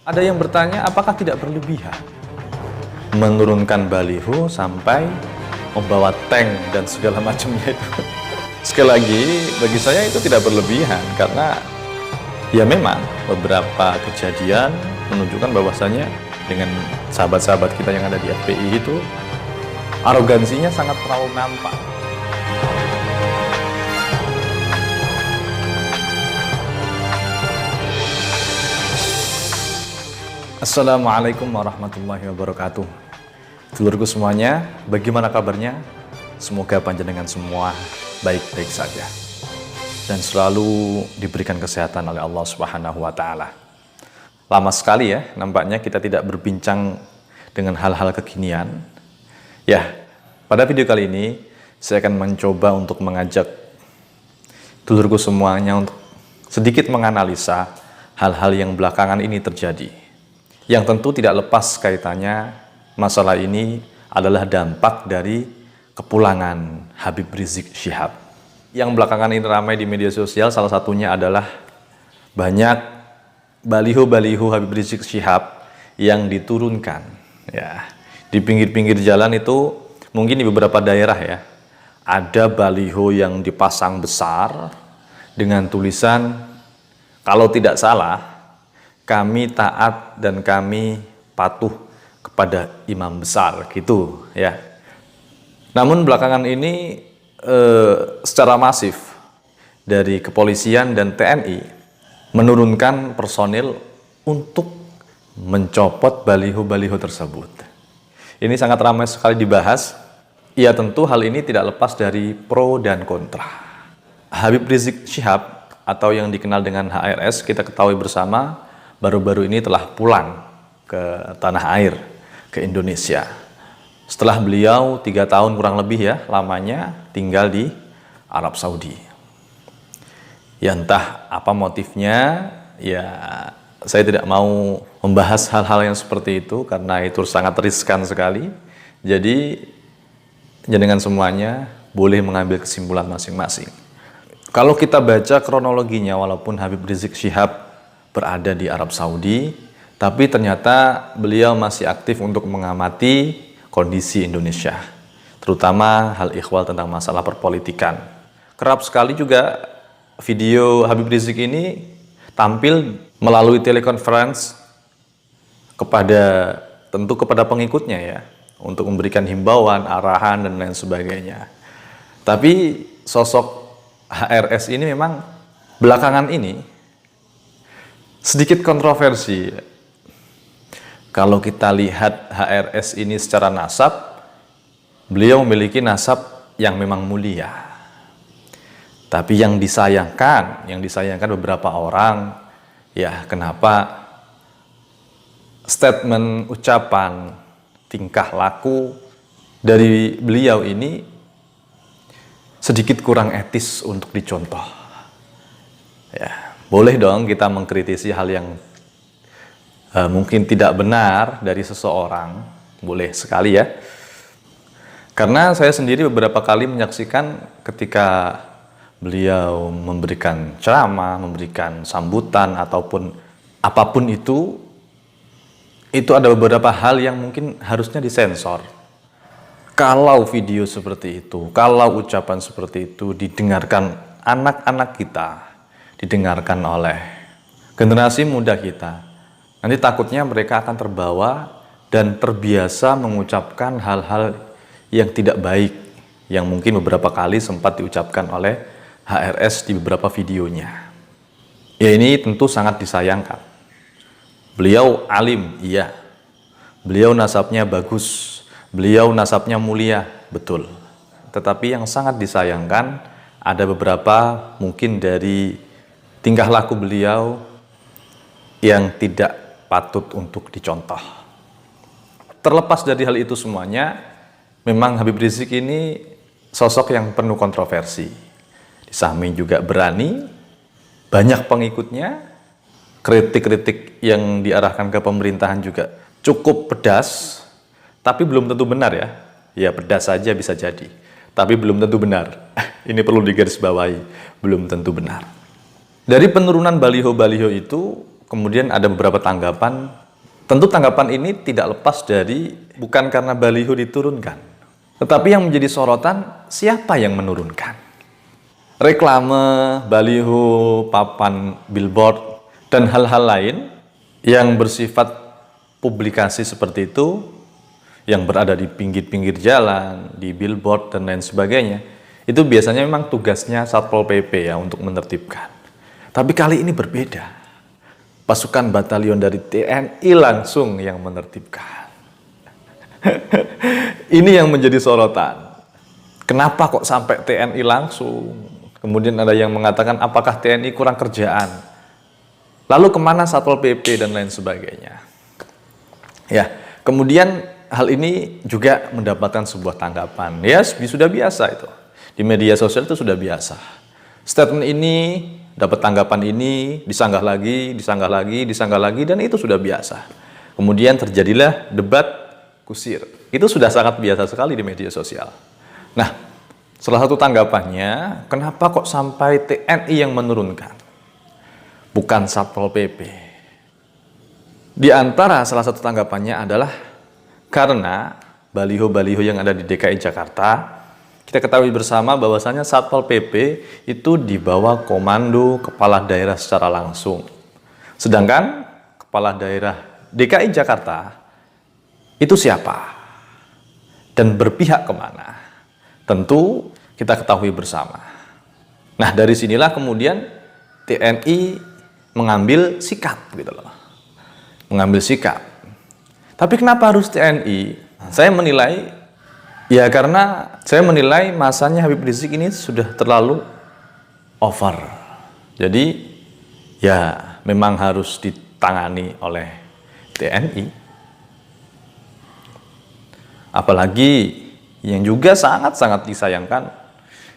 Ada yang bertanya, apakah tidak berlebihan menurunkan baliho sampai membawa tank dan segala macamnya itu? Sekali lagi, bagi saya itu tidak berlebihan, karena ya memang beberapa kejadian menunjukkan bahwasannya dengan sahabat-sahabat kita yang ada di FPI itu arogansinya sangat terlalu nampak. Assalamualaikum warahmatullahi wabarakatuh. Dulurku semuanya, bagaimana kabarnya? Semoga panjenengan semua baik-baik saja dan selalu diberikan kesehatan oleh Allah Subhanahu wa Ta'ala. Lama sekali ya, nampaknya kita tidak berbincang dengan hal-hal kekinian. Ya, pada video kali ini saya akan mencoba untuk mengajak dulurku semuanya untuk sedikit menganalisa hal-hal yang belakangan ini terjadi, yang tentu tidak lepas kaitannya masalah ini adalah dampak dari kepulangan Habib Rizik Syihab. Yang belakangan ini ramai di media sosial, salah satunya adalah banyak baliho-baliho Habib Rizik Syihab yang diturunkan. Ya, di pinggir-pinggir jalan itu mungkin di beberapa daerah ya, ada baliho yang dipasang besar dengan tulisan, kalau tidak salah, kami taat dan kami patuh kepada imam besar, gitu ya. Namun belakangan ini secara masif dari kepolisian dan TNI menurunkan personil untuk mencopot baliho-baliho tersebut. Ini sangat ramai sekali dibahas. Ya, tentu hal ini tidak lepas dari pro dan kontra. Habib Rizik Syihab atau yang dikenal dengan HRS, kita ketahui bersama, baru-baru ini telah pulang ke tanah air, ke Indonesia. Setelah beliau 3 tahun kurang lebih ya, lamanya tinggal di Arab Saudi. Ya entah apa motifnya, ya saya tidak mau membahas hal-hal yang seperti itu karena itu sangat riskan sekali. Jadi jenengan semuanya boleh mengambil kesimpulan masing-masing. Kalau kita baca kronologinya, walaupun Habib Rizik Syihab berada di Arab Saudi, tapi ternyata beliau masih aktif untuk mengamati kondisi Indonesia, terutama hal ihwal tentang masalah perpolitikan. Kerap sekali juga video Habib Rizik ini tampil melalui telekonferensi tentu kepada pengikutnya ya, untuk memberikan himbauan, arahan, dan lain sebagainya. Tapi sosok HRS ini memang belakangan ini sedikit kontroversi. Kalau kita lihat HRS ini secara nasab, beliau memiliki nasab yang memang mulia. Tapi yang disayangkan beberapa orang, ya kenapa statement, ucapan, tingkah laku dari beliau ini sedikit kurang etis untuk dicontoh. Ya. Boleh dong kita mengkritisi hal yang mungkin tidak benar dari seseorang, boleh sekali ya. Karena saya sendiri beberapa kali menyaksikan ketika beliau memberikan ceramah, memberikan sambutan, ataupun apapun itu ada beberapa hal yang mungkin harusnya disensor. Kalau video seperti itu, kalau ucapan seperti itu didengarkan anak-anak kita, didengarkan oleh generasi muda kita, nanti takutnya mereka akan terbawa dan terbiasa mengucapkan hal-hal yang tidak baik, yang mungkin beberapa kali sempat diucapkan oleh HRS di beberapa videonya. Ya, ini tentu sangat disayangkan. Beliau alim, iya. Beliau nasabnya bagus, beliau nasabnya mulia, betul. Tetapi yang sangat disayangkan, ada beberapa mungkin dari tingkah laku beliau yang tidak patut untuk dicontoh. Terlepas dari hal itu semuanya, memang Habib Rizik ini sosok yang penuh kontroversi. Di samping juga berani, banyak pengikutnya, kritik-kritik yang diarahkan ke pemerintahan juga cukup pedas, tapi belum tentu benar ya. Ya pedas saja bisa jadi, tapi belum tentu benar. Ini perlu digarisbawahi, belum tentu benar. Dari penurunan baliho-baliho itu, kemudian ada beberapa tanggapan. Tentu tanggapan ini tidak lepas dari bukan karena baliho diturunkan, tetapi yang menjadi sorotan siapa yang menurunkan. Reklame, baliho, papan, billboard, dan hal-hal lain yang bersifat publikasi seperti itu, yang berada di pinggir-pinggir jalan, di billboard, dan lain sebagainya, itu biasanya memang tugasnya Satpol PP ya untuk menertibkan. Tapi kali ini berbeda. Pasukan batalion dari TNI langsung yang menertibkan. Ini yang menjadi sorotan. Kenapa kok sampai TNI langsung? Kemudian ada yang mengatakan apakah TNI kurang kerjaan? Lalu kemana Satpol PP dan lain sebagainya? Ya, kemudian hal ini juga mendapatkan sebuah tanggapan. Ya, sudah biasa itu. Di media sosial itu sudah biasa. Statement ini dapat tanggapan ini, disanggah lagi, dan itu sudah biasa. Kemudian terjadilah debat kusir. Itu sudah sangat biasa sekali di media sosial. Nah, salah satu tanggapannya, kenapa kok sampai TNI yang menurunkan? Bukan Satpol PP. Di antara salah satu tanggapannya adalah karena baliho-baliho yang ada di DKI Jakarta, kita ketahui bersama bahwasanya Satpol PP itu di bawah komando kepala daerah secara langsung. Sedangkan kepala daerah DKI Jakarta itu siapa? Dan berpihak kemana? Tentu kita ketahui bersama. Nah, dari sinilah kemudian TNI mengambil sikap gitu loh. Mengambil sikap. Tapi kenapa harus TNI? Saya menilai ya karena saya menilai masanya Habib Rizik ini sudah terlalu over. Jadi ya memang harus ditangani oleh TNI. Apalagi yang juga sangat-sangat disayangkan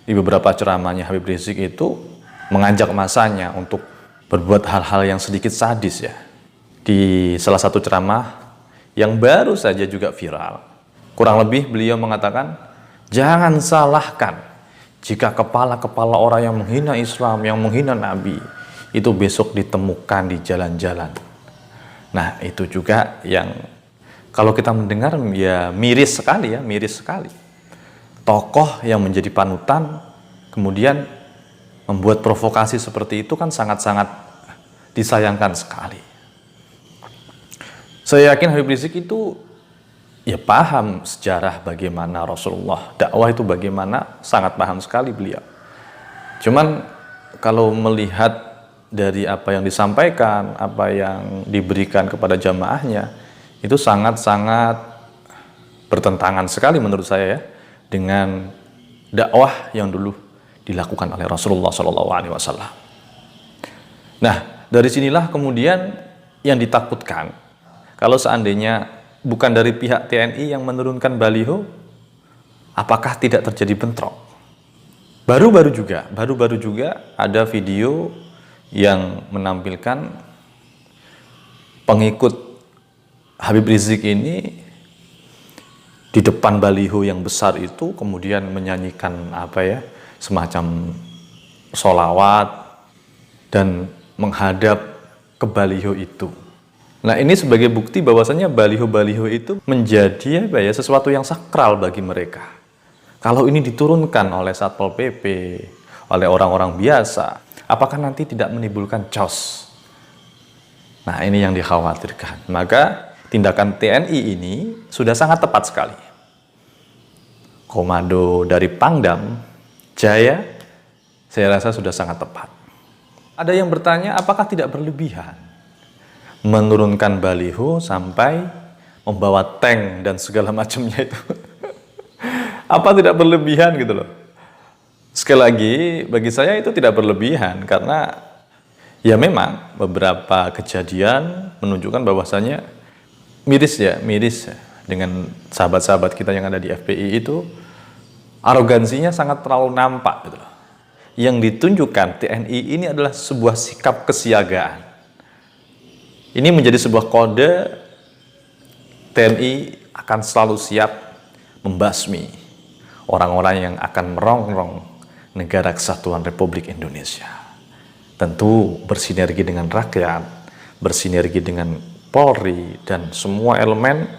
di beberapa ceramahnya Habib Rizik itu mengajak masanya untuk berbuat hal-hal yang sedikit sadis ya. Di salah satu ceramah yang baru saja juga viral, kurang lebih beliau mengatakan, jangan salahkan jika kepala-kepala orang yang menghina Islam, yang menghina Nabi, itu besok ditemukan di jalan-jalan. Nah, itu juga yang kalau kita mendengar ya miris sekali ya, miris sekali. Tokoh yang menjadi panutan kemudian membuat provokasi seperti itu kan sangat-sangat disayangkan sekali. Saya yakin Habib Rizik itu ya paham sejarah bagaimana Rasulullah, dakwah itu bagaimana, sangat paham sekali beliau. Cuman kalau melihat dari apa yang disampaikan, apa yang diberikan kepada jamaahnya, itu sangat-sangat bertentangan sekali menurut saya ya dengan dakwah yang dulu dilakukan oleh Rasulullah SAW. Nah, dari sinilah kemudian yang ditakutkan kalau seandainya bukan dari pihak TNI yang menurunkan baliho, apakah tidak terjadi bentrok? Baru-baru juga ada video yang menampilkan pengikut Habib Rizik ini di depan baliho yang besar itu kemudian menyanyikan semacam sholawat dan menghadap ke baliho itu. Nah, ini sebagai bukti bahwasannya baliho-baliho itu menjadi sesuatu yang sakral bagi mereka. Kalau ini diturunkan oleh Satpol PP, oleh orang-orang biasa, apakah nanti tidak menimbulkan chaos? Nah, ini yang dikhawatirkan. Maka tindakan TNI ini sudah sangat tepat sekali. Komando dari Pangdam Jaya, saya rasa sudah sangat tepat. Ada yang bertanya, apakah tidak berlebihan menurunkan baliho sampai membawa tank dan segala macamnya itu? Apa tidak berlebihan gitu loh? Sekali lagi, bagi saya itu tidak berlebihan karena ya memang beberapa kejadian menunjukkan bahwasannya miris ya dengan sahabat-sahabat kita yang ada di FPI itu arogansinya sangat terlalu nampak gitu loh. Yang ditunjukkan TNI ini adalah sebuah sikap kesiagaan. Ini menjadi sebuah kode TNI akan selalu siap membasmi orang-orang yang akan merongrong negara kesatuan Republik Indonesia. Tentu bersinergi dengan rakyat, bersinergi dengan Polri dan semua elemen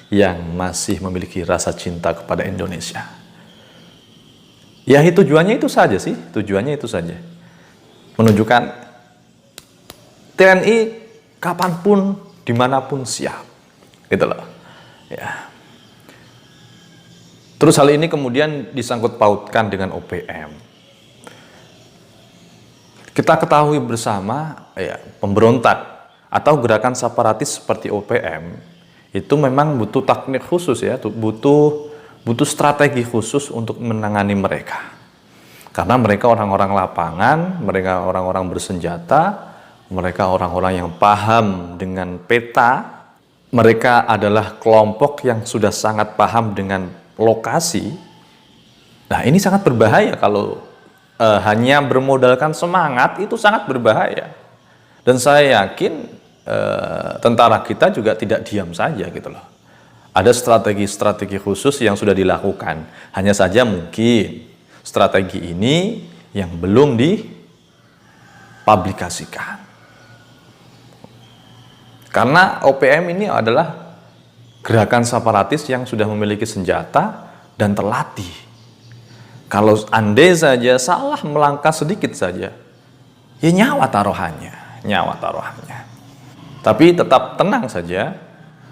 yang masih memiliki rasa cinta kepada Indonesia. Ya, tujuannya itu saja sih, tujuannya itu saja. Menunjukkan TNI kapanpun, dimanapun siap, gitu loh. Ya. Terus hal ini kemudian disangkut pautkan dengan OPM. Kita ketahui bersama, ya, pemberontak atau gerakan separatis seperti OPM itu memang butuh teknik khusus, ya, butuh strategi khusus untuk menangani mereka. Karena mereka orang-orang lapangan, mereka orang-orang bersenjata, mereka orang-orang yang paham dengan peta, mereka adalah kelompok yang sudah sangat paham dengan lokasi. Nah, ini sangat berbahaya kalau hanya bermodalkan semangat, itu sangat berbahaya. Dan saya yakin tentara kita juga tidak diam saja gitu loh. Ada strategi-strategi khusus yang sudah dilakukan. Hanya saja mungkin strategi ini yang belum dipublikasikan. Karena OPM ini adalah gerakan separatis yang sudah memiliki senjata dan terlatih. Kalau andai saja salah melangkah sedikit saja, ya nyawa taruhannya. Tapi tetap tenang saja,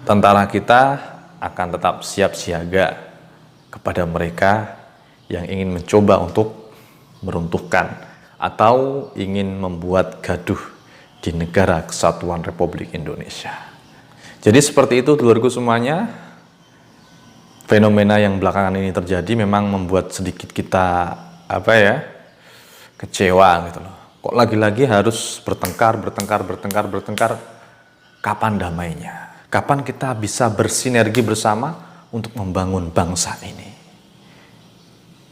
tentara kita akan tetap siap siaga kepada mereka yang ingin mencoba untuk meruntuhkan atau ingin membuat gaduh di negara Kesatuan Republik Indonesia. Jadi seperti itu dulurku semuanya, fenomena yang belakangan ini terjadi memang membuat sedikit kita kecewa gitu loh. Kok lagi-lagi harus bertengkar. Kapan damainya? Kapan kita bisa bersinergi bersama untuk membangun bangsa ini?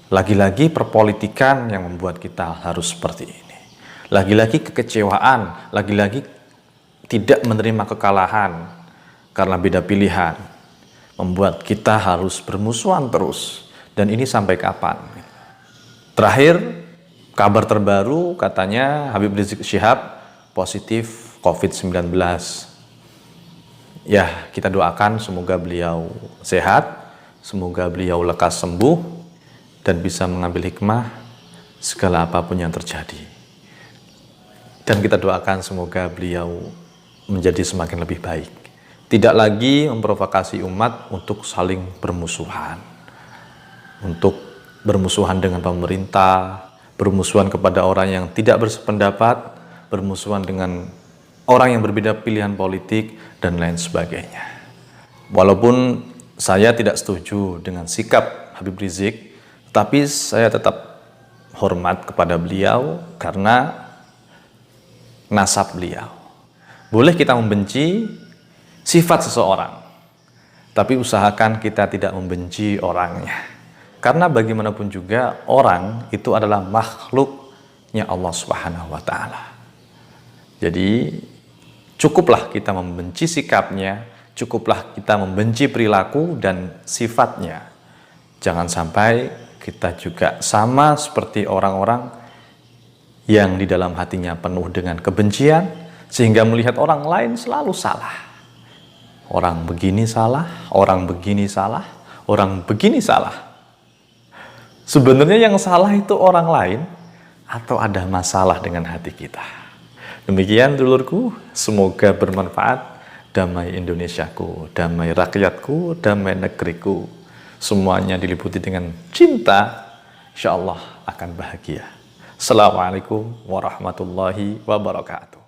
Lagi-lagi perpolitikan yang membuat kita harus seperti ini. Lagi-lagi kekecewaan, lagi-lagi tidak menerima kekalahan karena beda pilihan, membuat kita harus bermusuhan terus. Dan ini sampai kapan? Terakhir, kabar terbaru katanya Habib Rizik Syihab positif COVID-19. Ya, kita doakan semoga beliau sehat, semoga beliau lekas sembuh, dan bisa mengambil hikmah segala apapun yang terjadi. Dan kita doakan semoga beliau menjadi semakin lebih baik. Tidak lagi memprovokasi umat untuk saling bermusuhan. Untuk bermusuhan dengan pemerintah, bermusuhan kepada orang yang tidak bersependapat, bermusuhan dengan orang yang berbeda pilihan politik, dan lain sebagainya. Walaupun saya tidak setuju dengan sikap Habib Rizik, tapi saya tetap hormat kepada beliau karena nasab beliau. Boleh kita membenci sifat seseorang, tapi usahakan kita tidak membenci orangnya. Karena bagaimanapun juga orang itu adalah makhluknya Allah Subhanahu wa Ta'ala. Jadi cukuplah kita membenci sikapnya, cukuplah kita membenci perilaku dan sifatnya. Jangan sampai kita juga sama seperti orang-orang yang di dalam hatinya penuh dengan kebencian, sehingga melihat orang lain selalu salah. Orang begini salah, orang begini salah, orang begini salah. Sebenarnya yang salah itu orang lain atau ada masalah dengan hati kita. Demikian dulurku, semoga bermanfaat. Damai Indonesiaku, damai rakyatku, damai negeriku. Semuanya diliputi dengan cinta, insya Allah akan bahagia. Assalamualaikum warahmatullahi wabarakatuh.